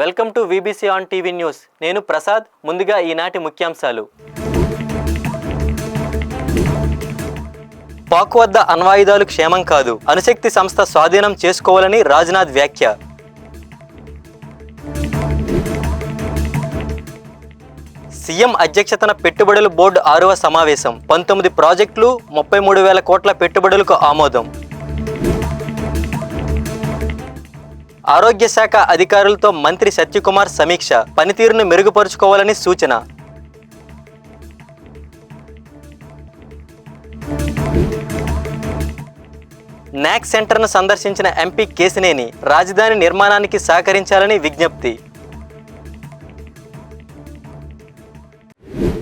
Welcome to VBC on TV news. నేను ప్రసాద్. ముందుగా ఈనాటి ముఖ్యాంశాలు. పాక్ వద్ద అణ్వాయుధాలు క్షేమం కాదు, అణుశక్తి సంస్థ స్వాధీనం చేసుకోవాలని రాజ్నాథ్ వ్యాఖ్య. సీఎం అధ్యక్షతన పెట్టుబడుల బోర్డు 6వ సమావేశం. 19 ప్రాజెక్టులు 33,000 కోట్ల పెట్టుబడులకు ఆమోదం. ఆరోగ్య శాఖ అధికారులతో మంత్రి సత్యకుమార్ సమీక్ష. పనితీరును మెరుగుపరుచుకోవాలని సూచన. నాక్ సెంటర్ను సందర్శించిన ఎంపీ కేశినేని రాజధాని నిర్మాణానికి సహకరించాలని విజ్ఞప్తి.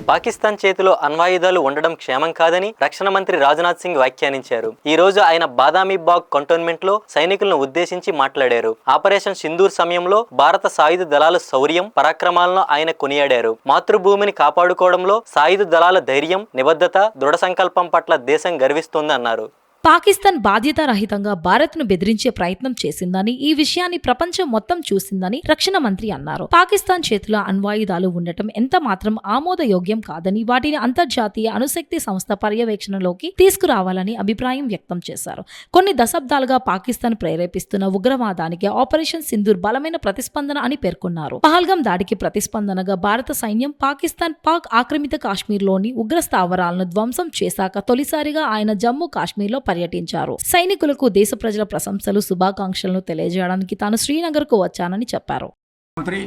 పాకిస్తాన్ చేతిలో అణ్వాయుధాలు ఉండడం క్షేమం కాదని రక్షణ మంత్రి రాజ్నాథ్ సింగ్ వ్యాఖ్యానించారు. ఈ రోజు ఆయన బాదామి బాగ్ కంటోన్మెంట్ లో సైనికులను ఉద్దేశించి మాట్లాడారు. ఆపరేషన్ సింధూర్ సమయంలో భారత సాయుధ దళాల శౌర్యం, పరాక్రమాలను ఆయన కొనియాడారు. మాతృభూమిని కాపాడుకోవడంలో సాయుధ దళాల ధైర్యం, నిబద్ధత, దృఢ సంకల్పం పట్ల దేశం గర్విస్తోందన్నారు. పాకిస్తాన్ బాధ్యతారహితంగా భారత్ను బెదిరించే ప్రయత్నం చేసిందని, ఈ విషయాన్ని ప్రపంచం మొత్తం చూసిందని రక్షణ మంత్రి అన్నారు. పాకిస్తాన్ చేతిలో అణ్వాయుధాలు ఉండటం ఎంత మాత్రం ఆమోదయోగ్యం కాదని, వాటిని అంతర్జాతీయ అణుశక్తి సంస్థ పర్యవేక్షణలోకి తీసుకురావాలని అభిప్రాయం వ్యక్తం చేశారు. కొన్ని దశాబ్దాలుగా పాకిస్తాన్ ప్రేరేపిస్తున్న ఉగ్రవాదానికి ఆపరేషన్ సింధూర్ బలమైన ప్రతిస్పందన అని పేర్కొన్నారు. పహల్గాం దాడికి ప్రతిస్పందనగా భారత సైన్యం పాక్ ఆక్రమిత కాశ్మీర్లోని ఉగ్ర స్థావరాలను ధ్వంసం చేశాక తొలిసారిగా ఆయన జమ్మూ కాశ్మీర్లో పర్యటించారు. సైనికులకు దేశ ప్రజల ప్రశంసలు, శుభాకాంక్షలను తెలియజేయడానికి తాను శ్రీనగర్కు వచ్చానని చెప్పారు. मंत्री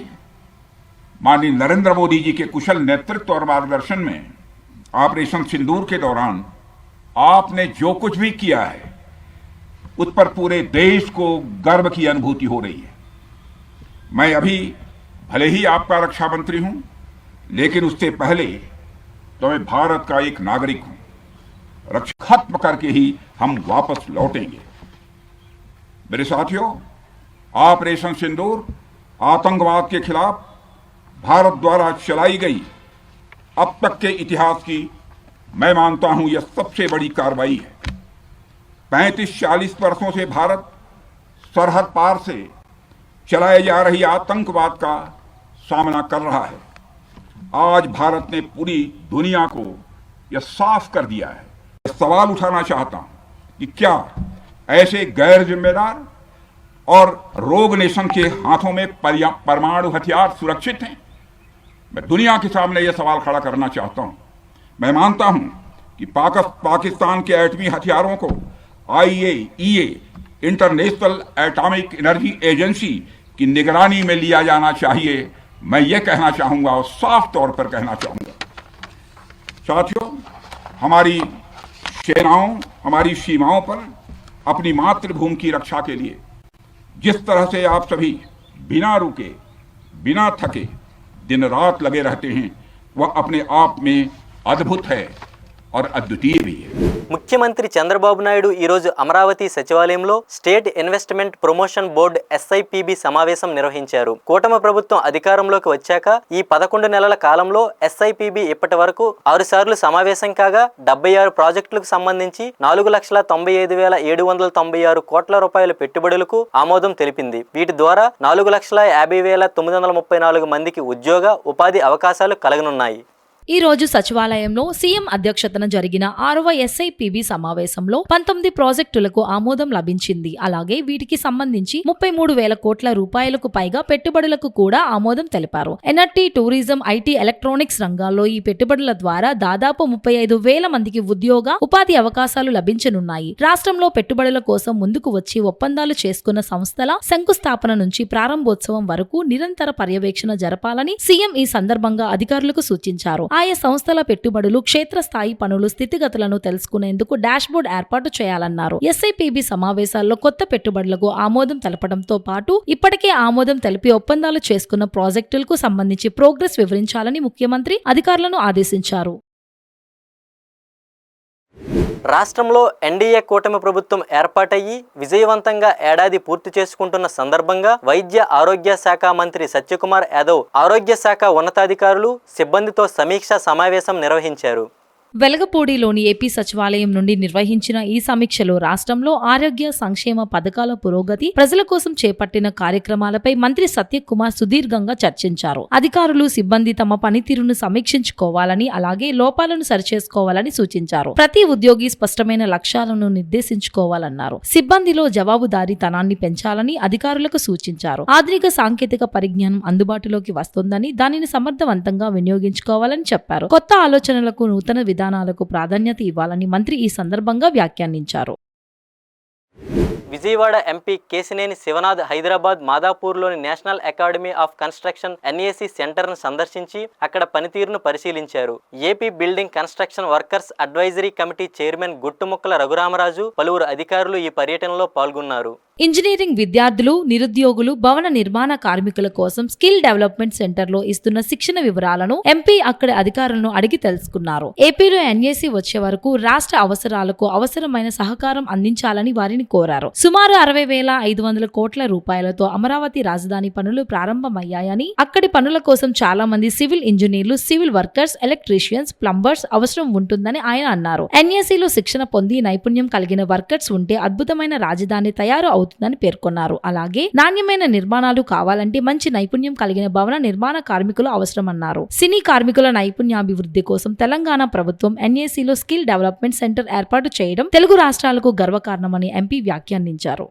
माननीय नरेंद्र मोदी जी के कुशल नेतृत्व और मार्गदर्शन में ऑपरेशन सिंदूर के दौरान आपने जो कुछ भी किया है उस पर पूरे देश को गर्व की अनुभूति हो रही है. मैं अभी भले ही आपका रक्षा मंत्री हूं, लेकिन उससे पहले तो मैं भारत का एक नागरिक हूं. रक्षा खत्म करके ही हम वापस लौटेंगे. मेरे साथियों, ऑपरेशन सिंदूर आतंकवाद के खिलाफ भारत द्वारा चलाई गई अब तक के इतिहास की मैं मानता हूं यह सबसे बड़ी कार्रवाई है. 35-40 वर्षों से भारत सरहद पार से चलाए जा रही आतंकवाद का सामना कर रहा है. आज भारत ने पूरी दुनिया को यह साफ कर दिया है. सवाल उठाना चाहता हूं कि क्या ऐसे गैर जिम्मेदार और रोग नेशन के हाथों में परमाणु हथियार सुरक्षित हैं? मैं दुनिया के सामने यह सवाल खड़ा करना चाहता हूं. मैं मानता हूं कि पाकिस्तान के एटमी हथियारों को IAEA international atomic energy agency की निगरानी में लिया जाना चाहिए. मैं ये कहना चाहूंगा और साफ तौर पर कहना चाहूंगा. साथियों, हमारी सेनाओं हमारी सीमाओं पर अपनी मातृभूमि की रक्षा के लिए जिस तरह से आप सभी बिना रुके, बिना थके दिन रात लगे रहते हैं, वह अपने आप में अद्भुत है और अद्वितीय भी है. ముఖ్యమంత్రి చంద్రబాబు నాయుడు ఈ రోజు అమరావతి సచివాలయంలో state investment promotion board SIPB సమావేశం నిర్వహించారు. కూటమి ప్రభుత్వం అధికారంలోకి వచ్చాక ఈ 11 నెలల కాలంలో SIPB ఇప్పటి వరకు 6 సార్లు సమావేశం కాగా 76 ప్రాజెక్టులకు సంబంధించి 4,95,796 కోట్ల రూపాయల పెట్టుబడులకు ఆమోదం తెలిపింది. వీటి ద్వారా 4,50,934 మందికి ఉద్యోగ ఉపాధి అవకాశాలు కలగనున్నాయి. ఈ రోజు సచివాలయంలో సీఎం అధ్యక్షతన జరిగిన 6వ SIPB సమావేశంలో 19 ప్రాజెక్టులకు ఆమోదం లభించింది. అలాగే వీటికి సంబంధించి 33,000 కోట్ల రూపాయలకు పైగా పెట్టుబడులకు కూడా ఆమోదం తెలిపారు. ఎనర్జీ, టూరిజం, IT, ఎలక్ట్రానిక్స్ రంగాల్లో ఈ పెట్టుబడుల ద్వారా దాదాపు 35,000 మందికి ఉద్యోగ ఉపాధి అవకాశాలు లభించనున్నాయి. రాష్ట్రంలో పెట్టుబడుల కోసం ముందుకు వచ్చి ఒప్పందాలు చేసుకున్న సంస్థల శంకుస్థాపన నుంచి ప్రారంభోత్సవం వరకు నిరంతర పర్యవేక్షణ జరపాలని సీఎం ఈ సందర్భంగా అధికారులకు సూచించారు. ఆయా సంస్థల పెట్టుబడులు, క్షేత్రస్థాయి పనులు స్థితిగతులను తెలుసుకునేందుకు డాష్బోర్డ్ ఏర్పాటు చేయాలన్నారు. SIPB సమావేశాల్లో కొత్త పెట్టుబడులకు ఆమోదం తెలపడంతో పాటు ఇప్పటికే ఆమోదం తెలిపి ఒప్పందాలు చేసుకున్న ప్రాజెక్టులకు సంబంధించి ప్రోగ్రెస్ వివరించాలని ముఖ్యమంత్రి అధికారులను ఆదేశించారు. రాష్ట్రంలో NDA కూటమి ప్రభుత్వం ఏర్పాటయ్యి విజయవంతంగా ఏడాది పూర్తి చేసుకుంటున్న సందర్భంగా వైద్య ఆరోగ్య శాఖ మంత్రి సత్యకుమార్ యాదవ్ ఆరోగ్య శాఖ ఉన్నతాధికారులు, సిబ్బందితో సమీక్షా సమావేశం నిర్వహించారు. వెలగపూడిలోని ఏపీ సచివాలయం నుండి నిర్వహించిన ఈ సమీక్షలో రాష్ట్రంలో ఆరోగ్య సంక్షేమ పథకాల పురోగతి, ప్రజల కోసం చేపట్టిన కార్యక్రమాలపై మంత్రి సత్యకుమార్ సుదీర్ఘంగా చర్చించారు. అధికారులు, సిబ్బంది తమ పనితీరును సమీక్షించుకోవాలని, అలాగే లోపాలను సరిచేసుకోవాలని సూచించారు. ప్రతి ఉద్యోగి స్పష్టమైన లక్ష్యాలను నిర్దేశించుకోవాలన్నారు. సిబ్బందిలో జవాబుదారీతనాన్ని పెంచాలని అధికారులకు సూచించారు. ఆధునిక సాంకేతిక పరిజ్ఞానం అందుబాటులోకి వస్తుందని, దానిని సమర్థవంతంగా వినియోగించుకోవాలని చెప్పారు. కొత్త ఆలోచనలకు, నూతన విధానాలకు ప్రాధాన్యత ఇవ్వాలని మంత్రి ఈ సందర్భంగా వ్యాఖ్యానించారు. విజయవాడ ఎంపీ కేశినేని శివనాథ్ హైదరాబాద్ మాదాపూర్లోని national academy of construction NAC సెంటర్ను సందర్శించి అక్కడ పనితీరును పరిశీలించారు. AP building construction workers advisory committee chairman Guttumukkala Raghuramaraju, పలువురు అధికారులు ఈ పర్యటనలో పాల్గొన్నారు. ఇంజనీరింగ్ విద్యార్థులు, నిరుద్యోగులు, భవన నిర్మాణ కార్మికుల కోసం స్కిల్ డెవలప్మెంట్ సెంటర్లో ఇస్తున్న శిక్షణ వివరాలను ఎంపీ అక్కడి అధికారులను అడిగి తెలుసుకున్నారు. ఏపీలో NAC వచ్చే వరకు రాష్ట్ర అవసరాలకు అవసరమైన సహకారం అందించాలని వారిని కోరారు. సుమారు 60,500 కోట్ల రూపాయలతో అమరావతి రాజధాని పనులు ప్రారంభమయ్యాయని, అక్కడి పనుల కోసం చాలా మంది సివిల్ ఇంజనీర్లు, సివిల్ వర్కర్స్, ఎలక్ట్రీషియన్స్, ప్లంబర్స్ అవసరం ఉంటుందని ఆయన అన్నారు. NACలో శిక్షణ పొంది నైపుణ్యం కలిగిన వర్కర్స్ ఉంటే అద్భుతమైన రాజధాని తయారు అవుతుందని పేర్కొన్నారు. అలాగే నాణ్యమైన నిర్మాణాలు కావాలంటే మంచి నైపుణ్యం కలిగిన భవన నిర్మాణ కార్మికులు అవసరమన్నారు. సినీ కార్మికుల నైపుణ్యాభివృద్ధి కోసం తెలంగాణ ప్రభుత్వం NACలో స్కిల్ డెవలప్మెంట్ సెంటర్ ఏర్పాటు చేయడం తెలుగు రాష్ట్రాలకు గర్వకారణమని ఎంపీ వ్యాఖ్యానించారు.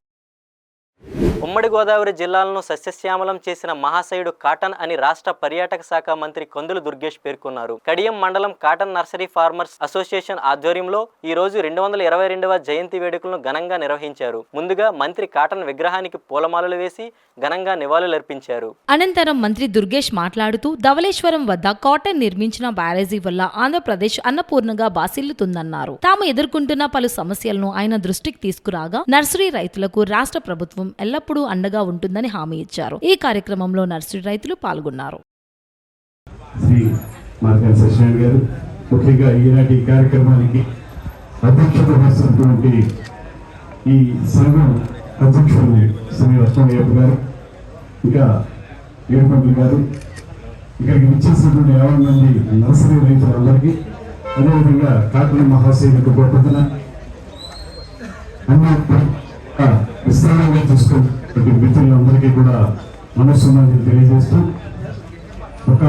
ఉమ్మడి గోదావరి జిల్లాలను సస్యశ్యామలం చేసిన మహాశయుడు కాటన్ అని రాష్ట్ర పర్యాటక శాఖ మంత్రి కందుల దుర్గేష్ పేర్కొన్నారు. కడియం మండలం కాటన్ నర్సరీ ఫార్మర్స్ అసోసియేషన్ ఆధ్వర్యంలో ఈ రోజు 222వ జయంతి వేడుకలను ఘనంగా నిర్వహించారు. ముందుగా మంత్రి కాటన్ విగ్రహానికి పూలమాలలు వేసి ఘనంగా నివాళులర్పించారు. అనంతరం మంత్రి దుర్గేష్ మాట్లాడుతూ ధవళేశ్వరం వద్ద కాటన్ నిర్మించిన బ్యారేజీ వల్ల ఆంధ్రప్రదేశ్ అన్నపూర్ణగా బాసిల్లుతుందన్నారు. తాము ఎదుర్కొంటున్న పలు సమస్యలను ఆయన దృష్టికి తీసుకురాగా నర్సరీ రైతులకు రాష్ట్ర ప్రభుత్వం ఎల్లప్పుడూ అండగా ఉంటుందని హామీ ఇచ్చారు. ఈ కార్యక్రమంలో నర్సరీ రైతులు పాల్గొన్నారు. ముఖ్యంగా ఈనాటి కార్యక్రమానికి అధ్యక్షత వహిస్తున్నటువంటి ఈ సంఘం అధ్యక్షులు శ్రీ లక్ష్మణయ్యప్ప గారు, ఇంకా ఏడుపల్లి గారు, ఇక్కడికి విచ్చేసినటువంటి 50 మంది నర్సరీ రైతులందరికీ, అదేవిధంగా కాటన్ మహాశయులకు గొప్పతన అన్ని విస్తరణగా చూసుకున్నటువంటి మిత్రులందరికీ కూడా నమస్కారాలు తెలియజేస్తూ, ఒక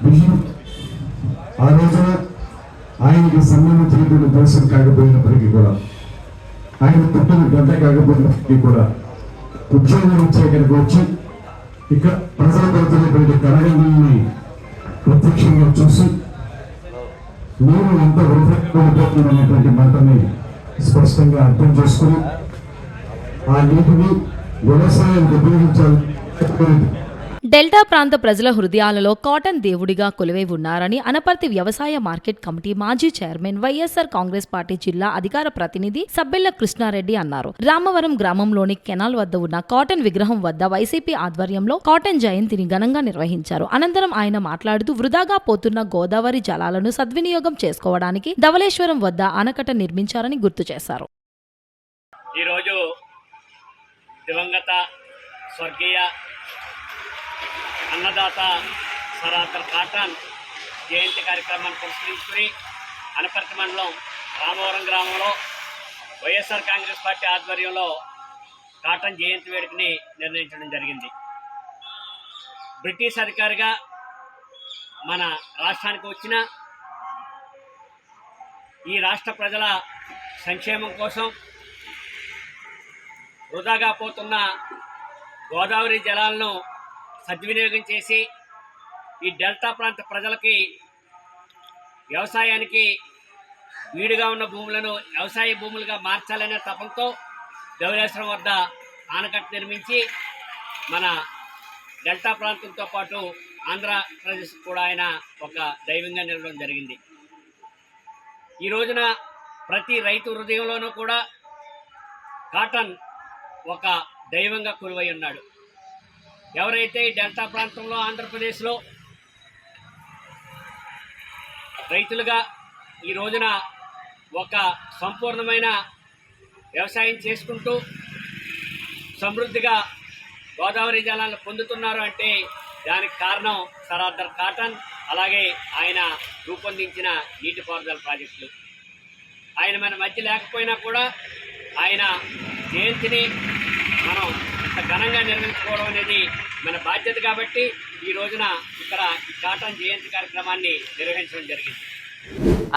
విషయం ఆ రోజున ఆయనకి సంబంధించినటువంటి దర్శనం కాకపోయినప్పటికీ కూడా, ఆయన పుట్టిన గంట కాకపోయినప్పటికీ కూడా ఉద్యోగం వచ్చి ఇక్కడికి వచ్చి ఇక్కడ ప్రజలు పడుతున్నటువంటి కళగల్ని ప్రత్యక్షంగా చూసి నేను ఎంత వృధపోతున్నటువంటి మాటని స్పష్టంగా అర్థం చేసుకుని ఆ నీటిని వ్యవసాయానికి ఉపయోగించాలి. డెల్టా ప్రాంత ప్రజల హృదయాలలో కాటన్ దేవుడిగా కొలువై ఉన్నారని అనపర్తి వ్యవసాయ మార్కెట్ కమిటీ మాజీ చైర్మన్ వైఎస్ఆర్ కాంగ్రెస్ పార్టీ జిల్లా అధికార ప్రతినిధి సబ్బెళ్ల కృష్ణారెడ్డి అన్నారు. రామవరం గ్రామంలోని కెనాల్ వద్ద ఉన్న కాటన్ విగ్రహం వద్ద వైసీపీ ఆధ్వర్యంలో కాటన్ జయంతిని ఘనంగా నిర్వహించారు. అనంతరం ఆయన మాట్లాడుతూ వృధాగా పోతున్న గోదావరి జలాలను సద్వినియోగం చేసుకోవడానికి ధవళేశ్వరం వద్ద ఆనకట్ట నిర్మించారని గుర్తు చేశారు. ఈరోజు దివంగత స్వర్గీయ అన్నదాత సరాకర్ కాటన్ జయంతి కార్యక్రమాన్ని పురస్కరించుకుని అనపర్తి మండలం రామవరం గ్రామంలో వైఎస్ఆర్ కాంగ్రెస్ పార్టీ ఆధ్వర్యంలో కాటన్ జయంతి వేడుకని నిర్ణయించడం జరిగింది. బ్రిటిష్ అధికారిగా మన రాష్ట్రానికి వచ్చిన ఈ రాష్ట్ర ప్రజల సంక్షేమం కోసం వృధాగా పోతున్న గోదావరి జలాలను సద్వినియోగం చేసి ఈ డెల్టా ప్రాంత ప్రజలకి వ్యవసాయానికి వీడుగా ఉన్న భూములను వ్యవసాయ భూములుగా మార్చాలనే తపంతో ధవళేశ్వరం వద్ద ఆనకట్ట నిర్మించి మన డెల్టా ప్రాంతంతో పాటు ఆంధ్రప్రదేశ్ కూడా ఆయన ఒక దైవంగా నిలవడం జరిగింది. ఈ రోజున ప్రతి రైతు హృదయంలోనూ కూడా కాటన్ ఒక దైవంగా కొలువై ఉన్నాడు. ఎవరైతే ఈ డెల్టా ప్రాంతంలో ఆంధ్రప్రదేశ్లో రైతులుగా ఈ రోజున ఒక సంపూర్ణమైన వ్యవసాయం చేసుకుంటూ సమృద్ధిగా గోదావరి జలాలను పొందుతున్నారు అంటే దానికి కారణం సర్ ఆర్థర్ కాటన్, అలాగే ఆయన రూపొందించిన నీటిపారుదల ప్రాజెక్టులు. ఆయన మన మధ్య లేకపోయినా కూడా ఆయన జయంతిని మనం ఇంత ఘనంగా నిర్వహించుకోవడం అనేది మన బాధ్యత కాబట్టి ఈ రోజున ఇక్కడ ఈ కాటన్ జయంతి కార్యక్రమాన్ని నిర్వహించడం జరిగింది.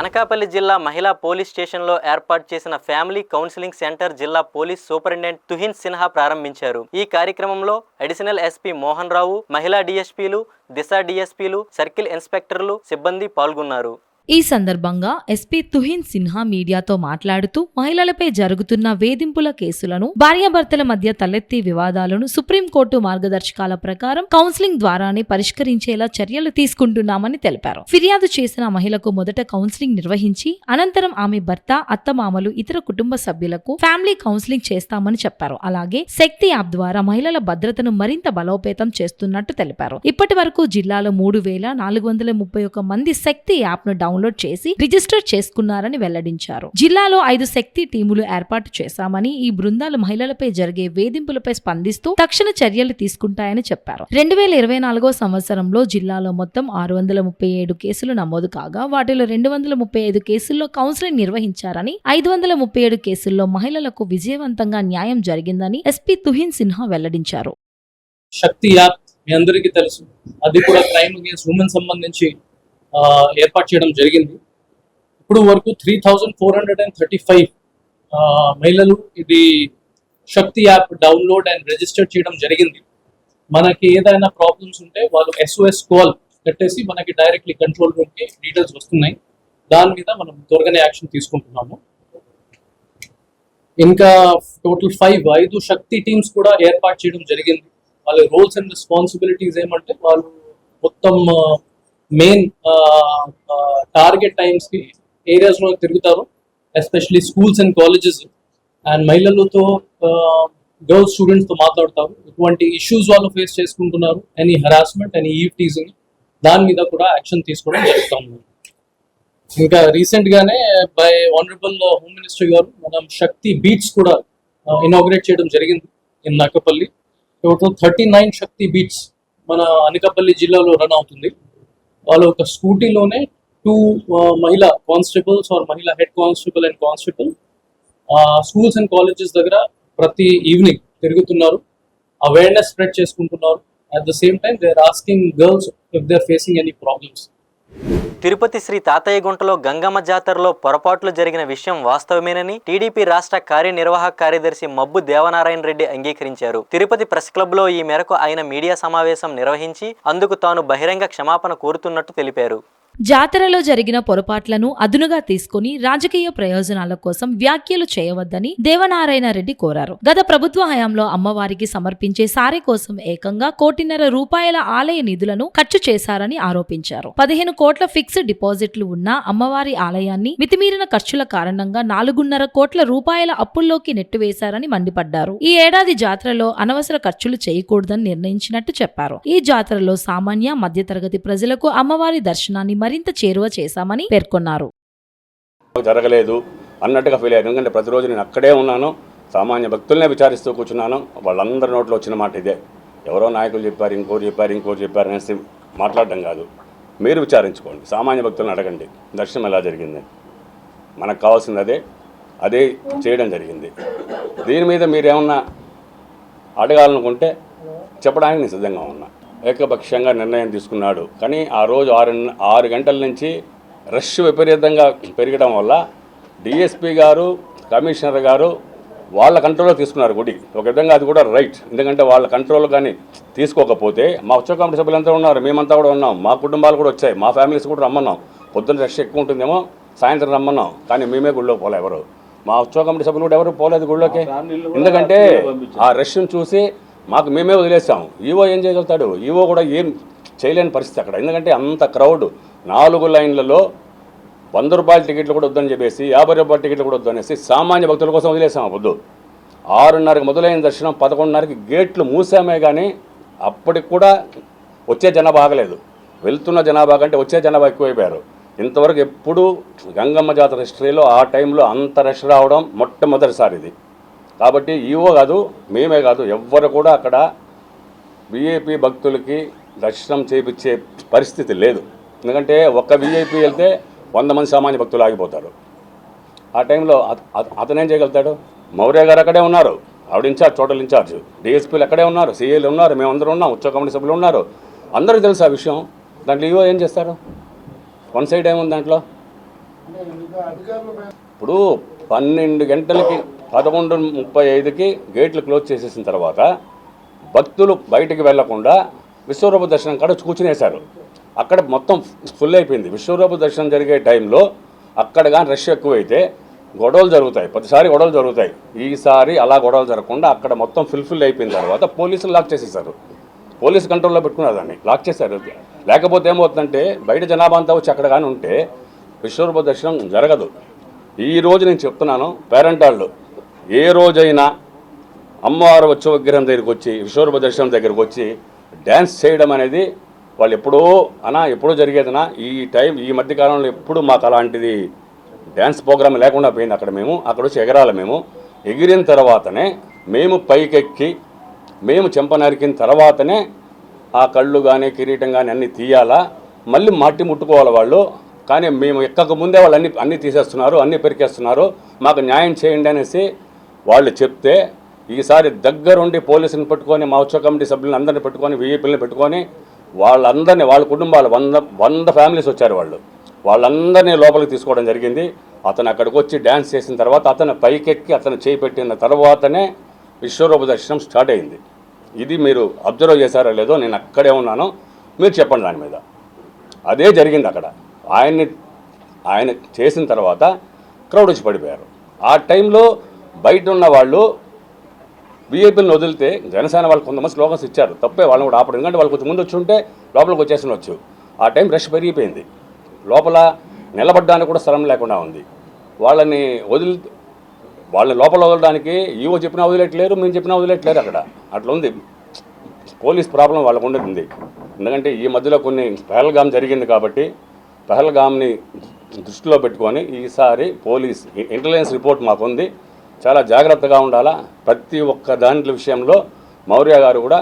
అనకాపల్లి జిల్లా మహిళా పోలీస్ స్టేషన్లో ఏర్పాటు చేసిన ఫ్యామిలీ కౌన్సిలింగ్ సెంటర్ జిల్లా పోలీస్ సూపరింటెండెంట్ తుహిన్ సిన్హా ప్రారంభించారు. ఈ కార్యక్రమంలో అడిషనల్ ఎస్పీ మోహన్ రావు, మహిళా డీఎస్పీలు, దిశ డీఎస్పీలు, సర్కిల్ ఇన్స్పెక్టర్లు, సిబ్బంది పాల్గొన్నారు. ఈ సందర్భంగా ఎస్పీ తుహిన్ సిన్హా మీడియాతో మాట్లాడుతూ మహిళలపై జరుగుతున్న వేధింపుల కేసులను, భార్యాభర్తల మధ్య తలెత్తే వివాదాలను సుప్రీంకోర్టు మార్గదర్శకాల ప్రకారం కౌన్సిలింగ్ ద్వారానే పరిష్కరించేలా చర్యలు తీసుకుంటున్నామని తెలిపారు. ఫిర్యాదు చేసిన మహిళకు మొదట కౌన్సిలింగ్ నిర్వహించి అనంతరం ఆమె భర్త, అత్తమామలు, ఇతర కుటుంబ సభ్యులకు ఫ్యామిలీ కౌన్సిలింగ్ చేస్తామని చెప్పారు. అలాగే శక్తి యాప్ ద్వారా మహిళల భద్రతను మరింత బలోపేతం చేస్తున్నట్టు తెలిపారు. ఇప్పటి వరకు జిల్లాలో 3,431 మంది శక్తి యాప్ ను డౌన్లోడ్ చేసి రిజిస్టర్ చేసుకున్నారని వెల్లడించారు. జిల్లాలో 5 శక్తి టీములు ఏర్పాటు చేశామని, ఈ బృందాలు మహిళలపై జరిగే వేధింపులపై స్పందిస్తూ తక్షణ చర్యలు తీసుకుంటాయని చెప్పారు. 2024 సంవత్సరంలో జిల్లాలో మొత్తం 637 కేసులు నమోదు కాగా వాటిలో 235 కేసుల్లో కౌన్సిలింగ్ నిర్వహించారని, 537 కేసుల్లో మహిళలకు విజయవంతంగా న్యాయం జరిగిందని ఎస్పీ తుహిన్ సిన్హా వెల్లడించారు. శక్తి యాప్ మీ అందరికీ తెలుసు, అది కూడా క్రైమ్ అగేన్స్ట్ ఉమెన్ సంబంధించి ఏర్పాటు చేయడం జరిగింది. ఇప్పుడు వరకు 3,435 మహిళలు ఇది శక్తి యాప్ డౌన్లోడ్ అండ్ రిజిస్టర్ చేయడం జరిగింది. మనకి ఏదైనా ప్రాబ్లమ్స్ ఉంటే వాళ్ళు SOS కాల్ కట్టేసి మనకి డైరెక్ట్లీ కంట్రోల్ రూమ్కి డీటెయిల్స్ వస్తున్నాయి. దాని మీద మనం త్వరగానే యాక్షన్ తీసుకుంటున్నాము. ఇంకా టోటల్ 5 శక్తి టీమ్స్ కూడా ఏర్పాటు చేయడం జరిగింది. వాళ్ళ రోల్స్ అండ్ రెస్పాన్సిబిలిటీస్ ఏమంటే వాళ్ళు మొత్తం మెయిన్ టార్గెట్ టైమ్స్ కి ఏరియాస్ లో తిరుగుతారు, especially schools and colleges, and మహిళలతో గర్ల్స్ స్టూడెంట్స్ తో మాట్లాడతారు. ఇటువంటి ఇష్యూస్ వాళ్ళు ఫేస్ చేసుకుంటున్నారు, any harassment, any eve teasing, దాని మీద కూడా యాక్షన్ తీసుకోవడం జరుగుతుంది. ఇంకా రీసెంట్ గానే బై ఆనరబుల్ హోమ్ మినిస్టర్ గారు మనం శక్తి బీచ్ కూడా ఇనాగ్రేట్ చేయడం జరిగింది in Anakapalli. Total 39 Shakti beach మన అనకాపల్లి జిల్లాలో రన్ అవుతుంది. వాళ్ళు ఒక స్కూటీలోనే 2 మహిళా కానిస్టేబుల్స్ ఆర్ మహిళా head constable and constable schools and colleges దగ్గర ప్రతి ఈవినింగ్ తిరుగుతున్నారు, అవేర్నెస్ స్ప్రెడ్ చేసుకుంటున్నారు. At the same time they are asking girls if they are facing any problems. Tirupati Sri తాతయ్యగుంటలో గంగమ్మ జాతరలో పొరపాట్లు జరిగిన విషయం వాస్తవమేనని టీడీపీ రాష్ట్ర కార్యనిర్వాహక కార్యదర్శి మబ్బు దేవనారాయణ రెడ్డి అంగీకరించారు. తిరుపతి ప్రెస్ క్లబ్ లో ఈ మేరకు ఆయన మీడియా సమావేశం నిర్వహించి అందుకు తాను బహిరంగ క్షమాపణ కోరుతున్నట్టు తెలిపారు. జాతరలో జరిగిన పొరపాట్లను అదునుగా తీసుకుని రాజకీయ ప్రయోజనాల కోసం వ్యాఖ్యలు చేయవద్దని దేవనారాయణ రెడ్డి కోరారు. గత ప్రభుత్వ హయాంలో అమ్మవారికి సమర్పించే సారె కోసం ఏకంగా 1,50,00,000 రూపాయల ఆలయ నిధులను ఖర్చు చేశారని ఆరోపించారు. 15 కోట్ల ఫిక్స్డ్ డిపాజిట్లు ఉన్న అమ్మవారి ఆలయాన్ని మితిమీరిన ఖర్చుల కారణంగా 4,50,00,000 కోట్ల రూపాయల అప్పుల్లోకి నెట్టివేశారని మండిపడ్డారు. ఈ ఏడాది జాతరలో అనవసర ఖర్చులు చేయకూడదని నిర్ణయించినట్టు చెప్పారు. ఈ జాతరలో సామాన్య మధ్యతరగతి ప్రజలకు అమ్మవారి దర్శనాన్ని మరింత చేరువ చేశామని పేర్కొన్నారు. జరగలేదు అన్నట్టుగా ఫీల్ అయ్యాను. ఎందుకంటే ప్రతిరోజు నేను అక్కడే ఉన్నాను, సామాన్య భక్తులనే విచారిస్తూ కూర్చున్నాను. వాళ్ళందరి నోట్లో వచ్చిన మాట ఇదే, ఎవరో నాయకులు చెప్పారు, ఇంకోరు చెప్పారు అనేసి మాట్లాడడం కాదు. మీరు విచారించుకోండి, సామాన్య భక్తులను అడగండి దర్శనం ఎలా జరిగింది. మనకు కావాల్సింది అదే చేయడం జరిగింది. దీని మీద మీరేమన్నా అడగాలనుకుంటే చెప్పడానికి నేను సిద్ధంగా ఉన్నా. ఏకపక్షంగా నిర్ణయం తీసుకున్నాడు, కానీ ఆ రోజు 6 గంటల నుంచి రష్ విపరీతంగా పెరగడం వల్ల డిఎస్పీ గారు, కమిషనర్ గారు వాళ్ళ కంట్రోల్లో తీసుకున్నారు గుడి. ఒక విధంగా అది కూడా రైట్, ఎందుకంటే వాళ్ళ కంట్రోల్ కానీ తీసుకోకపోతే మా ఉత్సవ కమిటీ సభ్యులంతా ఉన్నారు, మేమంతా కూడా ఉన్నాం, మా కుటుంబాలు కూడా వచ్చాయి, మా ఫ్యామిలీస్ కూడా రమ్మన్నాం. పొద్దున్న రష్ ఎక్కువ ఉంటుందేమో, సాయంత్రం రమ్మన్నాం, కానీ మేమే గుడిలోకి పోలే. ఎవరు మా ఉత్సవ కమిటీ సభ్యులు కూడా ఎవరు పోలేదు గుడిలోకి. ఎందుకంటే ఆ రష్ను చూసి మేమే వదిలేసాం. ఈవో ఏం చేయగలుగుతాడు? ఈవో కూడా ఏం చేయలేని పరిస్థితి అక్కడ. ఎందుకంటే అంత క్రౌడ్, 4 లైన్లలో 100 రూపాయల టికెట్లు కూడా వద్దని చెప్పేసి 50 రూపాయల టికెట్లు కూడా వద్దనేసి సామాన్య భక్తుల కోసం వదిలేసాం. పొద్దు 6:30కి మొదలైన దర్శనం 11:30కి గేట్లు మూసామే, కానీ అప్పటికి కూడా వచ్చే జనాభా ఆగలేదు. వెళ్తున్న జనాభా కంటే వచ్చే జనాభా ఎక్కువైపోయారు. ఇంతవరకు ఎప్పుడు గంగమ్మ జాతర హిస్టరీలో ఆ టైంలో అంత రష్ రావడం మొట్టమొదటిసారి ఇది. కాబట్టి ఈవో కాదు, మేమే కాదు, ఎవ్వరు కూడా అక్కడ విఐపి భక్తులకి దర్శనం చేయించే పరిస్థితి లేదు. ఎందుకంటే ఒక్క వీఐపీ వెళ్తే 100 మంది సామాన్య భక్తులు ఆగిపోతారు. ఆ టైంలో అతను ఏం చేయగలుగుతాడు? మౌర్య గారు అక్కడే ఉన్నారు, ఆవిడ ఇన్ఛార్జ్, టోటల్ ఇన్ఛార్జ్, డిఎస్పీలు అక్కడే ఉన్నారు, సిఏలు ఉన్నారు, మేమందరం ఉన్నాం, ఉత్సవ కమిటీ సభ్యులు ఉన్నారు, అందరికీ తెలుసు ఆ విషయం. దాంట్లో ఈవో ఏం చేస్తారు? వన్ సైడ్ ఏముంది దాంట్లో? ఇప్పుడు 12 గంటలకి 11:35కి గేట్లు క్లోజ్ చేసేసిన తర్వాత భక్తులు బయటికి వెళ్లకుండా విశ్వరూప దర్శనం కాడ కూర్చునేశారు. అక్కడ మొత్తం ఫుల్ అయిపోయింది. విశ్వరూప దర్శనం జరిగే టైంలో అక్కడ కానీ రష్ ఎక్కువైతే గొడవలు జరుగుతాయి, ప్రతిసారి గొడవలు జరుగుతాయి. ఈసారి అలా గొడవలు జరగకుండా అక్కడ మొత్తం ఫుల్ఫిల్ అయిపోయిన తర్వాత పోలీసులు లాక్ చేసేసారు. పోలీసు కంట్రోల్లో పెట్టుకున్నారు, దాన్ని లాక్ చేశారు. లేకపోతే ఏమవుతుందంటే బయట జనాభా అంతా వచ్చి అక్కడ కానీ ఉంటే విశ్వరూప దర్శనం జరగదు. ఈరోజు నేను చెప్తున్నాను, పేరెంట్ వాళ్ళు ఏ రోజైనా అమ్మవారు ఉత్సవ విగ్రహం దగ్గరికి వచ్చి విశ్వరూప దర్శనం దగ్గరికి వచ్చి డ్యాన్స్ చేయడం అనేది వాళ్ళు ఎప్పుడూ జరిగేదనా? ఈ మధ్యకాలంలో ఎప్పుడు మాకు అలాంటిది డ్యాన్స్ ప్రోగ్రామ్ లేకుండా పోయింది. అక్కడ వచ్చి ఎగరాలి. మేము ఎగిరిన తర్వాతనే, మేము పైకెక్కి మేము చెంప నరికిన తర్వాతనే ఆ కళ్ళు కానీ కిరీటం కానీ అన్నీ తీయాలా, మళ్ళీ మట్టి ముట్టుకోవాలి వాళ్ళు. కానీ మేము ఎక్కక ముందే వాళ్ళు అన్నీ తీసేస్తున్నారు, అన్నీ పెరికేస్తున్నారు, మాకు న్యాయం చేయండి అనేసి వాళ్ళు చెప్తే ఈసారి దగ్గరుండి పోలీసుని పెట్టుకొని, మా ఉత్సవ కమిటీ సభ్యులను అందరినీ పెట్టుకొని, వీఐపీలను పెట్టుకొని వాళ్ళందరినీ, వాళ్ళ కుటుంబాలు 100 ఫ్యామిలీస్ వచ్చారు, వాళ్ళందరినీ లోపలికి తీసుకోవడం జరిగింది. అతను అక్కడికి వచ్చి డ్యాన్స్ చేసిన తర్వాత అతను పైకెక్కి అతను చేయి పెట్టిన తర్వాతనే విశ్వరూప దర్శనం స్టార్ట్ అయింది. ఇది మీరు అబ్జర్వ్ చేశారో లేదో, నేను అక్కడే ఉన్నాను, మీరు చెప్పండి దాని మీద. అదే జరిగింది అక్కడ. ఆయన చేసిన తర్వాత క్రౌడ్ వచ్చి పడిపోయారు. ఆ టైంలో బయట ఉన్న వాళ్ళు వీఐపీలను వదిలితే జనసేన వాళ్ళు కొంతమంది స్లోగన్స్ ఇచ్చారు, తప్పే, వాళ్ళని కూడా ఆపడం. ఎందుకంటే వాళ్ళు కొంచెం ముందు వచ్చి ఉంటే లోపలికి వచ్చేసినవచ్చు. ఆ టైం రష్ పెరిగిపోయింది, లోపల నిలబడ్డానికి కూడా స్థలం లేకుండా ఉంది. వాళ్ళని లోపల వదలడానికి ఈవో చెప్పినా వదిలేట్లేరు, మేము చెప్పినా వదిలేట్లేరు. అట్లా ఉంది పోలీస్ ప్రాబ్లం వాళ్ళకు ఉండేది. ఎందుకంటే ఈ మధ్యలో కొన్ని పహల్గామ్ జరిగింది కాబట్టి పహల్గామ్ని దృష్టిలో పెట్టుకొని ఈసారి పోలీస్ ఇంటెలిజెన్స్ రిపోర్ట్ మాకుంది, చాలా జాగ్రత్తగా ఉండాలా. ప్రతి ఒక్క దాంట్లో విషయంలో మౌర్య గారు కూడా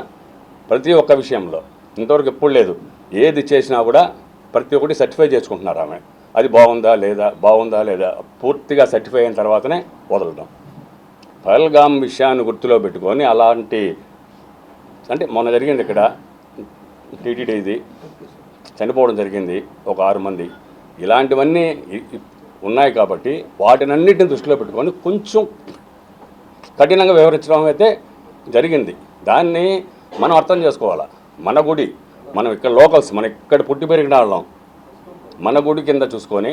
ప్రతి ఒక్క విషయంలో ఇంతవరకు ఎప్పుడు లేదు, ఏది చేసినా కూడా ప్రతి ఒక్కటి సర్టిఫై చేసుకుంటున్నారు. ఆమె అది బాగుందా లేదా పూర్తిగా సర్టిఫై అయిన తర్వాతనే వదలడం. పహల్గామ్ విషయాన్ని గుర్తులో పెట్టుకొని అలాంటి, అంటే మొన్న జరిగింది ఇక్కడ టీటీడీది చనిపోవడం జరిగింది, ఒక 6 మంది, ఇలాంటివన్నీ ఉన్నాయి కాబట్టి వాటినన్నిటిని దృష్టిలో పెట్టుకొని కొంచెం కఠినంగా వ్యవహరించడం అయితే జరిగింది. దాన్ని మనం అర్థం చేసుకోవాలా. మన గుడి, మనం ఇక్కడ లోకల్స్, మన ఇక్కడ పుట్టి పెరిగిన వాళ్ళం, మన గుడి కింద చూసుకొని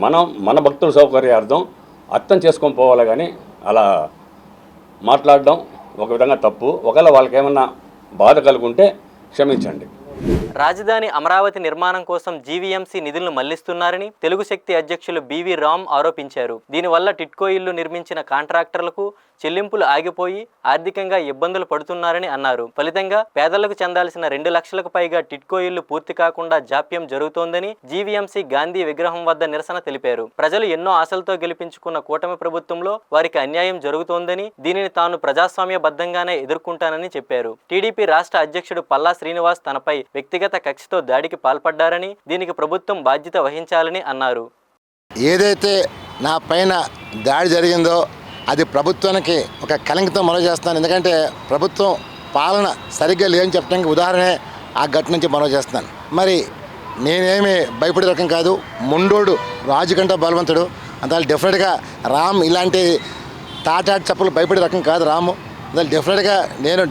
మన భక్తుల సౌకర్యార్థం అర్థం చేసుకొని పోవాలి. కానీ అలా మాట్లాడడం ఒక విధంగా తప్పు. ఒకవేళ వాళ్ళకి ఏమన్నా బాధ కలుగుంటే క్షమించండి. రాజధాని అమరావతి నిర్మాణం కోసం జీవీఎంసీ నిధులను మళ్లిస్తున్నారని తెలుగు శక్తి అధ్యక్షులు బివి రామ్ ఆరోపించారు. దీనివల్ల టిట్కో ఇల్లు నిర్మించిన కాంట్రాక్టర్లకు చెల్లింపులు ఆగిపోయి ఆర్థికంగా ఇబ్బందులు పడుతున్నారని అన్నారు. ఫలితంగా పేదలకు చెందాల్సిన 2 లక్షలకు పైగా టిట్కో ఇల్లు పూర్తి కాకుండా జాప్యం జరుగుతోందని జీవీఎంసీ గాంధీ విగ్రహం వద్ద నిరసన తెలిపారు. ప్రజలు ఎన్నో ఆశలతో గెలిపించుకున్న కూటమి ప్రభుత్వంలో వారికి అన్యాయం జరుగుతోందని, దీనిని తాను ప్రజాస్వామ్యబద్ధంగానే ఎదుర్కొంటానని చెప్పారు. టీడీపీ రాష్ట్ర అధ్యక్షుడు పల్లా శ్రీనివాస్ తనపై వ్యక్తిగత కక్షతో దాడికి పాల్పడ్డారని, దీనికి ప్రభుత్వం బాధ్యత వహించాలని అన్నారు. ఏదైతే నా పైన దాడి జరిగిందో అది ప్రభుత్వానికి ఒక కలంకితం మనవి చేస్తున్నాను. ఎందుకంటే ప్రభుత్వం పాలన సరిగ్గా లేదని చెప్పడానికి ఉదాహరణే ఆ ఘటన నుంచి మనవి చేస్తున్నాను. మరి నేనేమి భయపడే రకం కాదు, ముండోడు రాజు కంటే బలవంతుడు. అందువల్ల డెఫినెట్గా రామ్ ఇలాంటి తాటాటి చప్పులు భయపడే రకం కాదు రాము. అందువల్ల డెఫినెట్గా నేను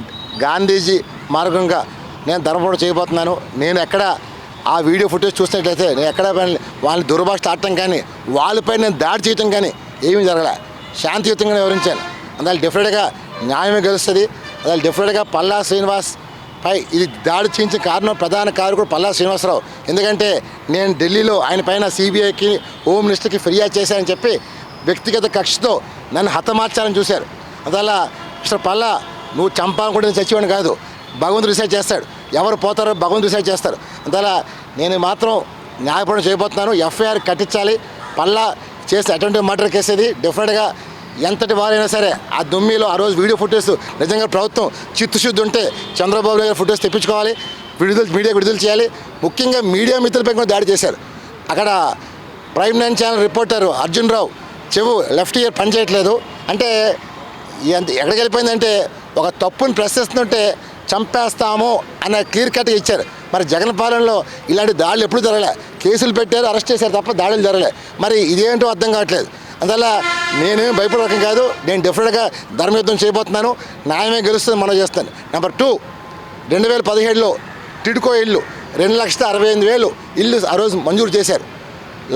గాంధీజీ మార్గంగా నేను ధర్మపోవడం చేయబోతున్నాను. నేను ఎక్కడ ఆ వీడియో ఫుటేజ్ చూసినట్లయితే నేను ఎక్కడ వాళ్ళని దుర్భాష ఆడటం కానీ వాళ్ళపై నేను దాడి చేయటం కానీ ఏమీ జరగలే, శాంతియుతంగా వివరించాను. అందువల్ల డెఫినెట్గా న్యాయమే గెలుస్తుంది. అందువల్ల డెఫినెట్గా పల్లా శ్రీనివాస్ పై ఇది దాడి చేయించిన కారణం, ప్రధాన కారకుడు పల్లా శ్రీనివాసరావు. ఎందుకంటే నేను ఢిల్లీలో ఆయన పైన సిబిఐకి, హోమ్ మినిస్టర్కి ఫిర్యాదు చేశానని చెప్పి వ్యక్తిగత కక్షతో నన్ను హతమార్చాలని చూశారు. అందువల్ల మిస్టర్ పల్లా, నువ్వు చంపాలనుకుంటే నేను చచ్చివాడిని కాదు, భగవంతుడు డిసైడ్ చేస్తాడు, ఎవరు పోతారో భగవంతుడు డిసైడ్ చేస్తారు. అందువల్ల నేను మాత్రం న్యాయపరం చేయబోతున్నాను. ఎఫ్ఐఆర్ కట్టించాలి. పల్లా చేసి అటెంప్ట్ మర్డర్ కేసు ఇది. డెఫినెట్గా ఎంతటి వారైనా సరే ఆ దుమ్మిలో ఆ రోజు వీడియో ఫుటేజ్ నిజంగా ప్రభుత్వం చిత్తశుద్ధి ఉంటే చంద్రబాబు నాయుడు ఫుటేజ్ తెప్పించుకోవాలి. మీడియాకు విడుదల చేయాలి. ముఖ్యంగా మీడియా మిత్రులపై కూడా దాడి చేశారు. అక్కడ ప్రైమ్ 9 ఛానల్ రిపోర్టర్ అర్జున్ రావు చెవు లెఫ్ట్ ఇయర్ పనిచేయట్లేదు అంటే ఎక్కడికి వెళ్ళిపోయిందంటే ఒక తప్పుని ప్రశ్నిస్తుంటే చంపేస్తాము అనే క్లియర్ కట్గా ఇచ్చారు. మరి జగన్ పాలనలో ఇలాంటి దాడులు ఎప్పుడు జరగలే. కేసులు పెట్టారు, అరెస్ట్ చేశారు తప్ప దాడులు జరగలే. మరి ఇదేంటో అర్థం కావట్లేదు. అందువల్ల నేనేం భయపడే రకం కాదు. నేను డెఫినెట్గా ధర్మయుద్ధం చేయబోతున్నాను. న్యాయమే గెలుస్తుంది మనం చేస్తాను. నెంబర్ 2, 2017లో టిడ్కో ఇల్లు 2,68,000 ఇల్లు ఆ రోజు మంజూరు చేశారు.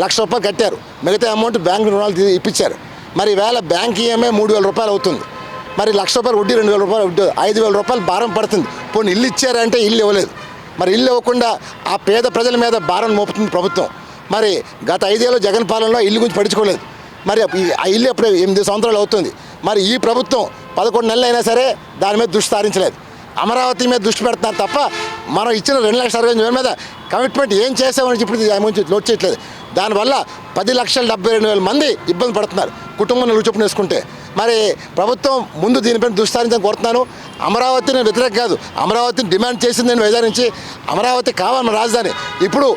₹1,00,000 కట్టారు. మిగతా అమౌంట్ బ్యాంకు రుణాలు ఇప్పించారు. మరి ఈవేళ బ్యాంక్ ఈఎంఐ ₹3,000 అవుతుంది. మరి ₹1,00,000 వడ్డీ ₹2,000 వడ్డీ ₹5,000 భారం పడుతుంది. పోనీ ఇల్లు ఇచ్చారంటే ఇల్లు ఇవ్వలేదు. మరి ఇల్లు ఇవ్వకుండా ఆ పేద ప్రజల మీద భారం మోపుతుంది ప్రభుత్వం. మరి గత 5 ఏళ్ళు జగన్ పాలనలో ఇల్లు గురించి పట్టించుకోలేదు. మరి ఆ ఇల్లు ఎప్పుడు 8 సంవత్సరాలు అవుతుంది. మరి ఈ ప్రభుత్వం 11 నెలలు అయినా సరే దాని మీద దృష్టి సారించలేదు. అమరావతి మీద దృష్టి పెడుతున్నారు తప్ప మనం ఇచ్చిన 2,60,000 మీద కమిట్మెంట్ ఏం చేసామని ఇప్పుడు లోడ్ చేయట్లేదు. దానివల్ల 10,72,000 మంది ఇబ్బంది పడుతున్నారు కుటుంబం నిలుచొప్పున వేసుకుంటే. మరి ప్రభుత్వం ముందు దీనిపై దృష్టి సారించని కోరుతున్నాను. అమరావతిని వ్యతిరేక కాదు, అమరావతిని డిమాండ్ చేసింది నేను వైజాగ్ నుంచి. అమరావతి కావాలి మన రాజధాని. ఇప్పుడు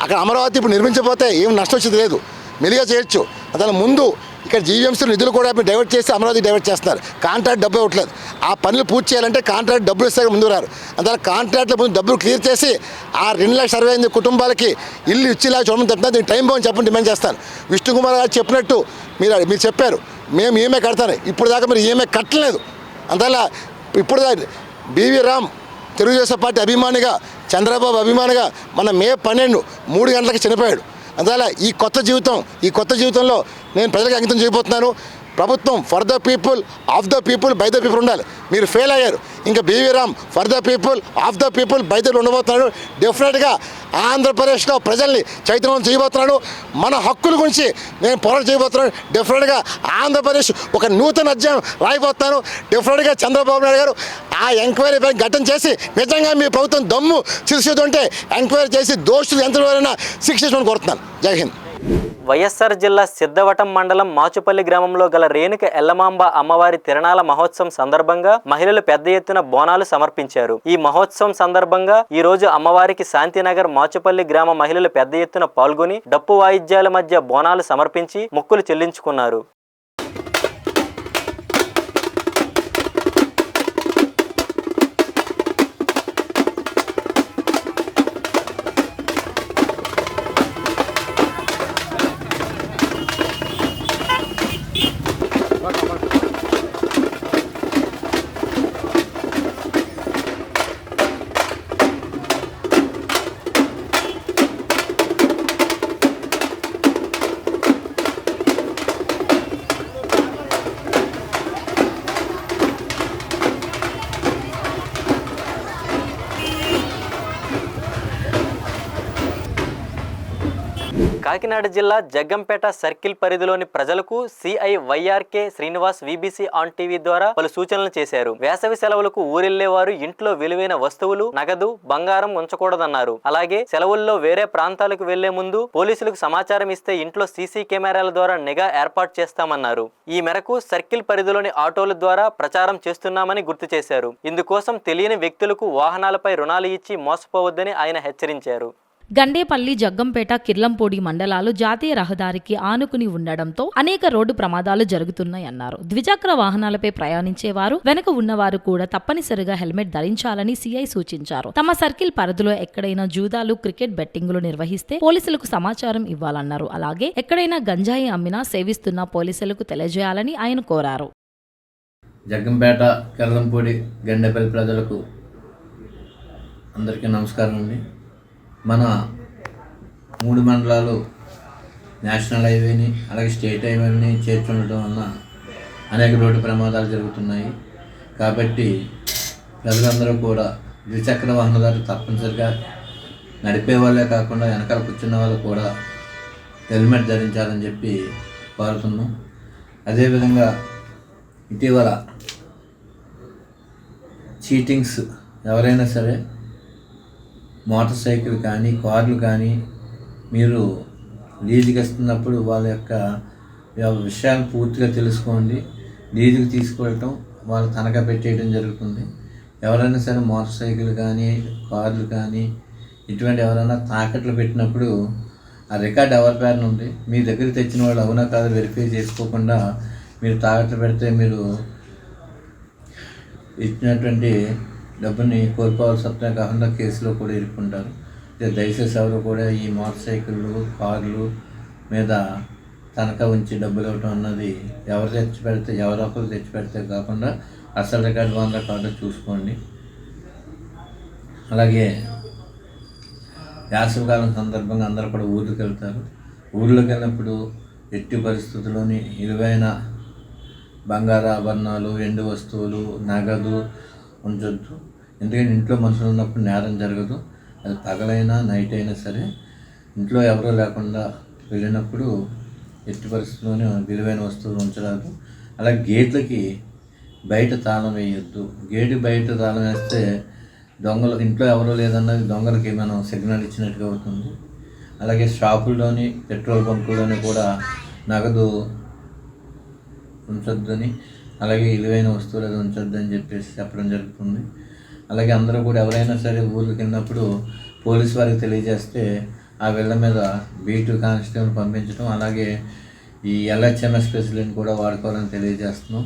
అక్కడ అమరావతి ఇప్పుడు నిర్మించకపోతే ఏం నష్టం వచ్చేది లేదు, మెలిగా చేయొచ్చు. దాని ముందు ఇక్కడ జీవీఎంసీ నిధులు కూడా డైవర్ట్ చేసి అమరావతి డైవర్ట్ చేస్తున్నారు. కాంట్రాక్ట్ డబ్బు ఇవ్వట్లేదు. ఆ పనులు పూర్తి చేయాలంటే కాంట్రాక్ట్ డబ్బులు ఇస్తే ముందు రారు. అందువల్ల కాంట్రాక్ట్ల ముందు డబ్బులు క్లియర్ చేసి ఆ 2,68,000 కుటుంబాలకి ఇల్లు ఇచ్చేలా చూడమని చెప్తున్నా. దీన్ని టైం బాగుంది చెప్పండి డిమాండ్ చేస్తాను. విష్ణుకుమార్ గారు చెప్పినట్టు మీరు చెప్పారు మేము ఈఎంఐ కడతాను. ఇప్పుడు దాకా మీరు ఈఎంఐ కట్టలేదు. అందువల్ల ఇప్పుడు బీవీ రామ్ తెలుగుదేశం పార్టీ అభిమానిగా, చంద్రబాబు అభిమానిగా మన మే 12 3 గంటలకు చనిపోయాడు. అందువల్ల ఈ కొత్త జీవితంలో నేను ప్రజలకు అంకితం చేయబోతున్నాను. ప్రభుత్వం for the people, of the people, by the people ఉండాలి. మీరు ఫెయిల్ అయ్యారు. ఇంకా BV Ram for the people, of the people, by the ఉండబోతున్నాడు. డెఫినెట్గా ఆంధ్రప్రదేశ్లో ప్రజల్ని చైతన్యం చేయబోతున్నాడు. మన హక్కుల గురించి నేను పోరాటం చేయబోతున్నాను. డెఫినెట్గా ఆంధ్రప్రదేశ్ ఒక నూతన అధ్యాయం రాయబోతున్నాను. డెఫినెట్గా చంద్రబాబు నాయుడు గారు ఆ ఎంక్వైరీ పై ఘటన చేసి నిజంగా మీ ప్రభుత్వం దమ్ము చిరుస్తుంటే ఎంక్వైరీ చేసి దోషులు ఎంతవరైనా శిక్షించమని కోరుతున్నాను. జై హింద్. వైఎస్ఆర్ జిల్లా సిద్ధవటం మండలం మాచుపల్లి గ్రామంలో గల రేణుక ఎల్లమాంబ అమ్మవారి తిరణాల మహోత్సవం సందర్భంగా మహిళలు పెద్ద ఎత్తున బోనాలు సమర్పించారు. ఈ మహోత్సవం సందర్భంగా ఈ రోజు అమ్మవారికి శాంతినగర్ మాచుపల్లి గ్రామ మహిళలు పెద్ద ఎత్తున పాల్గొని డప్పు వాయిద్యాల మధ్య బోనాలు సమర్పించి మొక్కులు చెల్లించుకున్నారు. కాకినాడ జిల్లా జగ్గంపేట సర్కిల్ పరిధిలోని ప్రజలకు CIYRK Srinivas VBC on TV ద్వారా పలు సూచనలు చేశారు. వేసవి సెలవులకు ఊరెళ్లేవారు ఇంట్లో విలువైన వస్తువులు, నగదు, బంగారం ఉంచకూడదన్నారు. అలాగే సెలవుల్లో వేరే ప్రాంతాలకు వెళ్లే ముందు పోలీసులకు సమాచారం ఇస్తే ఇంట్లో CC కెమెరాల ద్వారా నిఘా ఏర్పాటు చేస్తామన్నారు. ఈ మేరకు సర్కిల్ పరిధిలోని ఆటోల ద్వారా ప్రచారం చేస్తున్నామని గుర్తు చేశారు. ఇందుకోసం తెలియని వ్యక్తులకు వాహనాలపై రుణాలు ఇచ్చి మోసపోవద్దని ఆయన హెచ్చరించారు. గండేపల్లి, జగ్గంపేట, కిర్లంపూడి మండలాలు జాతీయ రహదారికి ఆనుకుని ఉండడంతో అనేక రోడ్డు ప్రమాదాలు జరుగుతున్నాయన్నారు. ద్విచక్ర వాహనాలపై ప్రయాణించేవారు, వెనక ఉన్నవారు కూడా తప్పనిసరిగా హెల్మెట్ ధరించాలని CI సూచించారు. తమ సర్కిల్ పరిధిలో ఎక్కడైనా జూదాలు, క్రికెట్ బెట్టింగులు నిర్వహిస్తే పోలీసులకు సమాచారం ఇవ్వాలన్నారు. అలాగే ఎక్కడైనా గంజాయి అమ్మినా, సేవిస్తున్నా పోలీసులకు తెలియజేయాలని ఆయన కోరారు. జగ్గంపేట, కిర్లంపూడి, గండేపల్లి ప్రజలకు అందరికీ నమస్కారం అండి. మన 3 మండలాలు నేషనల్ హైవేని అలాగే స్టేట్ హైవేని చేర్చుండటం వలన అనేక రోడ్డు ప్రమాదాలు జరుగుతున్నాయి. కాబట్టి ప్రజలందరూ కూడా ద్విచక్ర వాహనదారులు తప్పనిసరిగా నడిపే వాళ్ళే కాకుండా వెనకాల కూర్చున్న వాళ్ళు కూడా హెల్మెట్ ధరించాలని చెప్పి కోరుతున్నాం. అదేవిధంగా ఇటీవల చీటింగ్స్ ఎవరైనా సరే మోటార్ సైకిల్ కానీ కార్లు కానీ మీరు లీజుకి ఇస్తున్నప్పుడు వాళ్ళ యొక్క విషయాలు పూర్తిగా తెలుసుకోండి. లీజుకి తీసుకెళ్ళటం వాళ్ళు తనఖా పెట్టేయడం జరుగుతుంది. ఎవరైనా సరే మోటార్ సైకిల్ కానీ కార్లు కానీ ఇటువంటి ఎవరైనా తాకట్లు పెట్టినప్పుడు ఆ రికార్డ్ ఎవరి పేరున ఉంది, మీ దగ్గర తెచ్చిన వాళ్ళు అవునా కాదు వెరిఫై చేసుకోకుండా మీరు తాకట్లు పెడితే మీరు ఇచ్చినటువంటి డబ్బుని కోల్పోవాల్సి వస్తే కాకుండా కేసులో కూడా ఇరుక్కుంటారు. దయచేసి ఎవరు కూడా ఈ మోటార్ సైకిళ్ళు కార్లు మీద తనఖా ఉంచి డబ్బులు ఇవ్వటం అన్నది ఎవరో ఒకరు తెచ్చి పెడితే కాకుండా అసలు రికార్డు బాగుందా కాదో చూసుకోండి. అలాగే వేసవికాలం సందర్భంగా అందరూ కూడా ఊర్లోకి వెళ్తారు. ఊర్లోకి వెళ్ళినప్పుడు ఎట్టి పరిస్థితుల్లోని విలువైన బంగారు ఆభరణాలు, ఎండు వస్తువులు, నగదు ఉంచొద్దు. ఎందుకంటే ఇంట్లో మనుషులు ఉన్నప్పుడు నేరం జరగదు. అది పగలైనా నైట్ అయినా సరే ఇంట్లో ఎవరూ లేకుండా వెళ్ళినప్పుడు ఎట్టి పరిస్థితుల్లోనే విలువైన వస్తువులు ఉంచరాదు. అలాగే గేట్లకి బయట తాళం వేయొద్దు. గేటు బయట తాళం వేస్తే దొంగలు ఇంట్లో ఎవరో లేదన్నది దొంగలకి మనం సిగ్నల్ ఇచ్చినట్టుగా అవుతుంది. అలాగే షాపుల్లోని పెట్రోల్ బంకుల్లోని కూడా నగదు ఉంచొద్దని, అలాగే విలువైన వస్తువులు అది ఉంచొద్దని చెప్పేసి చెప్పడం జరుగుతుంది. అలాగే అందరూ కూడా ఎవరైనా సరే ఊరికి వెళ్ళినప్పుడు పోలీసు వారికి తెలియజేస్తే ఆ వీళ్ళ మీద B2 కానిస్టేబుల్ పంపించడం, అలాగే ఈ LHMS స్పెషలిస్ట్ కూడా వాడుకోవాలని తెలియజేస్తున్నాం.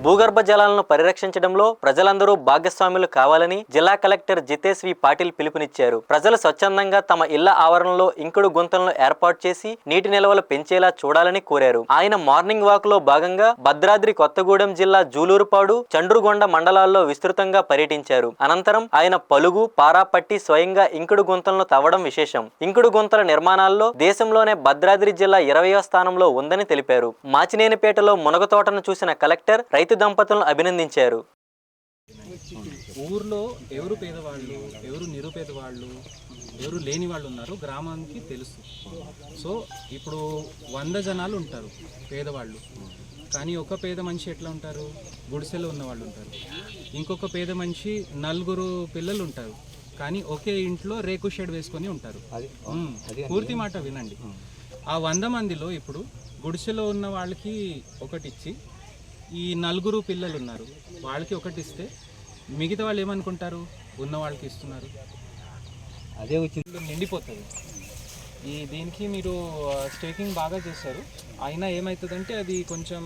భూగర్భ జలాలను పరిరక్షించడంలో ప్రజలందరూ భాగస్వాములు కావాలని జిల్లా కలెక్టర్ జితేష్ వి పాటిల్ పిలుపునిచ్చారు. ప్రజలు స్వచ్ఛందంగా తమ ఇళ్ల ఆవరణలో ఇంకుడు గుంతలను ఏర్పాటు చేసి నీటి నిల్వలు పెంచేలా చూడాలని కోరారు. ఆయన మార్నింగ్ వాక్ లో భాగంగా భద్రాద్రి కొత్తగూడెం జిల్లా జూలూరుపాడు, చండ్రుగొండ మండలాల్లో విస్తృతంగా పర్యటించారు. అనంతరం ఆయన పలుగు, పారాపట్టి స్వయంగా ఇంకుడు గుంతలను తవ్వడం విశేషం. ఇంకుడు గుంతల నిర్మాణాల్లో దేశంలోనే భద్రాద్రి జిల్లా 20వ స్థానంలో ఉందని తెలిపారు. మాచినేనిపేటలో మునగ తోటను చూసిన కలెక్టర్ రైతు దంపతులను అభినందించారు. ఊర్లో ఎవరు పేదవాళ్ళు, ఎవరు నిరుపేద వాళ్ళు, ఎవరు లేని వాళ్ళు ఉన్నారు గ్రామానికి తెలుసు. సో ఇప్పుడు 100 జనాలు ఉంటారు పేదవాళ్ళు, కానీ ఒక పేద మనిషి ఎట్లా ఉంటారు, గుడిసెలో ఉన్న వాళ్ళు ఉంటారు. ఇంకొక పేద మనిషి 4 పిల్లలు ఉంటారు, కానీ ఒకే ఇంట్లో రేకు షెడ్ వేసుకొని ఉంటారు. పూర్తి మాట వినండి. ఆ 100 మందిలో ఇప్పుడు గుడిసెలో ఉన్న వాళ్ళకి ఒకటిచ్చి, ఈ 4 పిల్లలు ఉన్నారు వాళ్ళకి ఒకటిస్తే మిగతా వాళ్ళు ఏమనుకుంటారు, ఉన్న వాళ్ళకి ఇస్తున్నారు, అదే వచ్చింది నిండిపోతుంది. దీనికి మీరు స్టేకింగ్ బాగా చేశారు. అయినా ఏమవుతుందంటే అది కొంచెం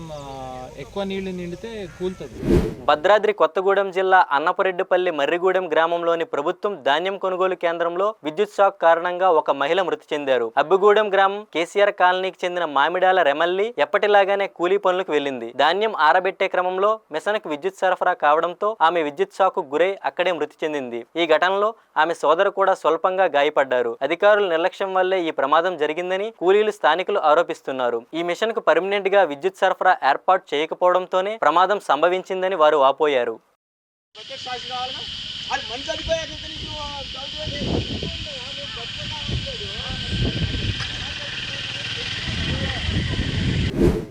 ఎక్కువ నీళ్లు నిండితే కూలుతుంది. భద్రాద్రి కొత్తగూడెం జిల్లా అన్నపరెడ్డిపల్లి మర్రిగూడెం గ్రామంలోని ప్రభుత్వం ధాన్యం కొనుగోలు కేంద్రంలో విద్యుత్ షాక్ కారణంగా ఒక మహిళ మృతి చెందారు. అబ్బిగూడెం గ్రామం కేసీఆర్ కాలనీకి చెందిన మామిడాల రెమల్లి ఎప్పటిలాగానే కూలీ పనులకు వెళ్లింది. ధాన్యం ఆరబెట్టే క్రమంలో మిషన్కు విద్యుత్ సరఫరా కావడంతో ఆమె విద్యుత్ షాక్ గురై అక్కడే మృతి చెందింది. ఈ ఘటనలో ఆమె సోదరు కూడా స్వల్పంగా గాయపడ్డారు. అధికారుల నిర్లక్ష్యం వల్లే ఈ ప్రమాదం జరిగిందని కూలీలు, స్థానికులు ఆరోపిస్తున్నారు. ఈ మిషన్ కు పర్మనెంట్ గా విద్యుత్ సరఫరా ఏర్పాటు చేయకపోవడంతోనే ప్రమాదం సంభవించిందని వారు వాపోయారు.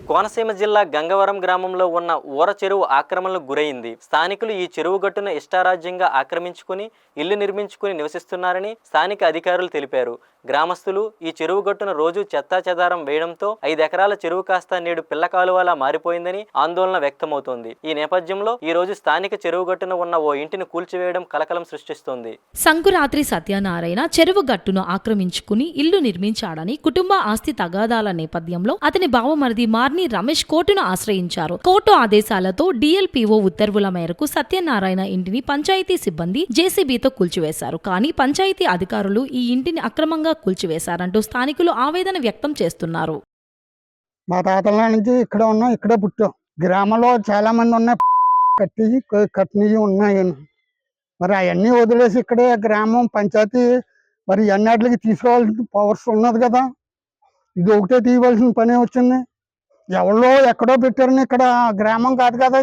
కోనసీమ జిల్లా గంగవరం గ్రామంలో ఉన్న ఊర చెరువు ఆక్రమణలకు గురైంది. స్థానికులు ఈ చెరువు గట్టును ఇష్టారాజ్యంగా ఆక్రమించుకుని ఇల్లు నిర్మించుకుని నివసిస్తున్నారని స్థానిక అధికారులు తెలిపారు. గ్రామస్తులు ఈ చెరువు గట్టును రోజు చెత్తా చెదారం వేయడంతో 5 ఎకరాల చెరువు కాస్త నేడు పిల్ల కాలువలా మారిపోయిందని ఆందోళన వ్యక్తమవుతోంది. ఈ నేపథ్యంలో ఈ రోజు స్థానిక చెరువు గట్టున ఉన్న ఓ ఇంటిని కూల్చివేయడం కలకలం సృష్టిస్తోంది. సంకురాత్రి సత్యనారాయణ చెరువు గట్టును ఆక్రమించుకుని ఇల్లు నిర్మించాడని కుటుంబ ఆస్తి తగాదాల నేపథ్యంలో అతని బావమరిది మార్ని రమేష్ కోర్టును ఆశ్రయించారు. కోర్టు ఆదేశాలతో DLPO ఉత్తర్వుల మేరకు సత్యనారాయణ ఇంటిని పంచాయతీ సిబ్బంది JCBతో కూల్చివేశారు. కానీ పంచాయతీ అధికారులు ఈ ఇంటిని అక్రమంగా కూల్చివేశారంటూ స్థానికులు ఆవేదన వ్యక్తం చేస్తున్నారు. మా తాతల నుంచి ఇక్కడ ఉన్నాం, ఇక్కడే పుట్టాం. గ్రామంలో చాలా మంది ఉన్నాయి, కట్టినవి ఉన్నాయి. మరి అవన్నీ వదిలేసి ఇక్కడే గ్రామం పంచాయతీ మరి అన్నిటికి తీసుకోవాల్సిన పవర్స్ ఉన్నది కదా. ఇది ఒకటే తీయవలసిన పనే వచ్చింది. ఎవరో ఎక్కడో పెట్టారని ఇక్కడ గ్రామం కాదు కదా,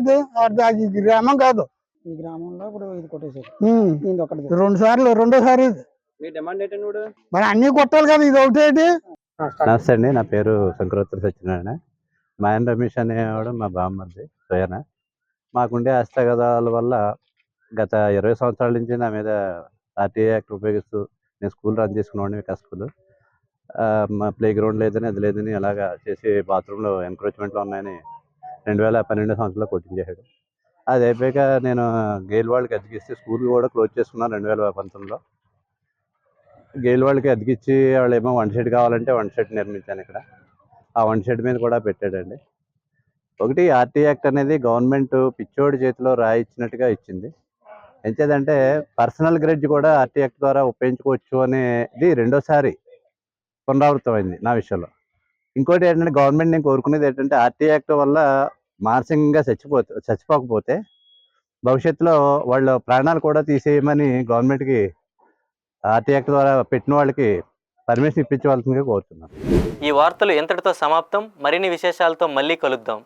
ఇది గ్రామం కాదు. ఈ గ్రామంలో ఇప్పుడు ఇది కొట్టేసారు 2 సార్లు, రెండోసారి మరి అన్ని కొట్టాలి కదా, ఇది ఒకటేటి. నమస్తే అండి, నా పేరు సంకురాత్రి సత్యనారాయణ. మాయన్ రమేష్ అనేవాడు మా బామ్మది స్వయన. మాకుండే హస్తగతాల వల్ల గత 20 సంవత్సరాల నుంచి నా మీద RTA యాక్ట్ ఉపయోగిస్తూ నేను స్కూల్ రన్ చేసుకునేవాడిని, వికాస్ స్కూల్. మా ప్లే గ్రౌండ్ లేదని అది లేదని అలాగా చేసి బాత్రూంలో ఎంక్రోచ్మెంట్లో ఉన్నాయని 2012 సంవత్సరంలో కొట్టించేశాడు. అది అయిపోయాక నేను గెయిల్ వాళ్ళకి అద్దెకిస్తే స్కూల్ కూడా క్లోజ్ చేసుకున్నాను 2019లో. గెయిల్ వాళ్ళకి అద్దెకిచ్చి వాళ్ళు ఏమో 1 షెడ్ కావాలంటే 1 షెడ్ నిర్మించాను ఇక్కడ. ఆ 1 షెడ్ మీద కూడా పెట్టాడండి. ఒకటి ఆర్టీ యాక్ట్ అనేది గవర్నమెంట్ పిచ్చోడి చేతిలో రాయిచ్చినట్టుగా ఇచ్చింది. ఎంచేదంటే పర్సనల్ గ్రెడ్జ్ కూడా ఆర్టీ యాక్ట్ ద్వారా ఉపయోగించుకోవచ్చు అనేది రెండోసారి పునరావృతమైంది నా విషయంలో. ఇంకోటి ఏంటంటే గవర్నమెంట్ నేను కోరుకునేది ఏంటంటే ఆర్టీ యాక్ట్ వల్ల మానసికంగా చచ్చిపోకపోతే భవిష్యత్తులో వాళ్ళ ప్రాణాలు కూడా తీసేయమని గవర్నమెంట్కి ఆర్టీ యాక్ట్ ద్వారా పెట్టిన వాళ్ళకి పర్మిషన్ ఇప్పించవలసిందిగా కోరుతున్నాను. ఈ వార్తలు ఎంతటితో సమాప్తం. మరిన్ని విశేషాలతో మళ్ళీ కలుద్దాం.